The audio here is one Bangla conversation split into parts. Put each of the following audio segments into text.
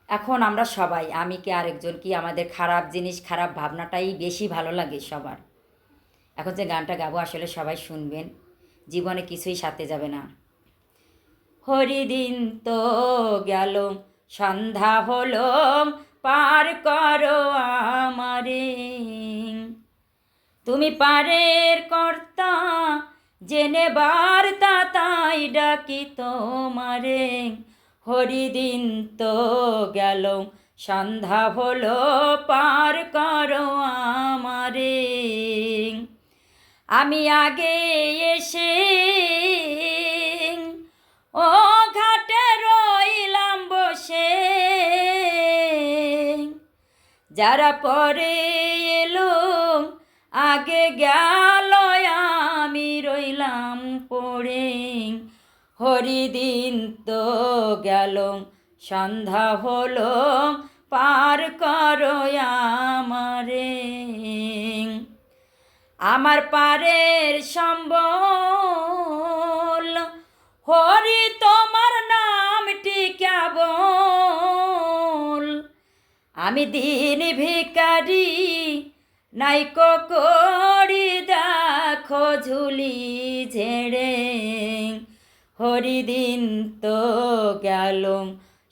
এখন আমরা সবাই, আমি কি আরেকজন কি, আমাদের খারাপ জিনিস খারাপ ভাবনাটাই বেশি ভালো লাগে সবার। এখন যে গানটা গাবো আসলে সবাই শুনবেন, জীবনে কিছুই সাথে যাবে না। হরিদিন তো গেল, সন্ধ্যা হলো, পার করো আমারে। তুমি পারের কর্তা, জেনে বার্তা তাই ডাকি তোমারে। হরিদিন তো গেল, সন্ধ্যা হলো, পার করো আমারে। আমি আগে এসে ও ঘাটে রইলাম বসে, যারা পরে এলো আগে গেল, আমি রইলাম পড়ে। হরিদিন তো গেল, সন্ধ্যা হলো, পার করো আমারে। আমার পারের সম্বল, হরি তোমার নামটি কেবল। আমি দিন ভিখারি, নাইকো করি দেখো ঝুলি ঝেড়ে। হরিদিন তো গেল,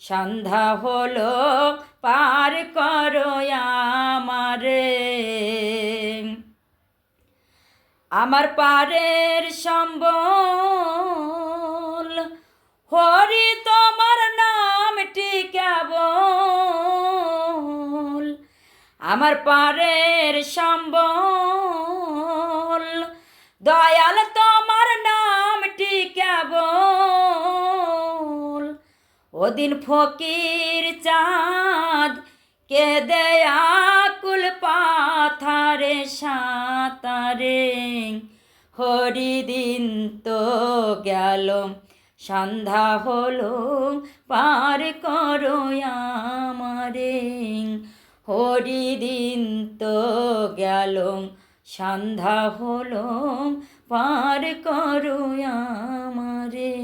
সন্ধ্যা হলো, পার করো আমারে। আমার পারের সম্বল, হরি তোমার নামটি কেবল। আমার পারের সম্বল, দয়াল তোমার নামটি কেবল। ওদিন ফকির চাঁদ কে দেয়া কুল পাথারে সাঁতারে। হরিদিন তো গেল, সন্ধ্যা হলো, পার করো আমারে। হরিদিন তো গেল, সন্ধ্যা হলো, পার করো আমারে।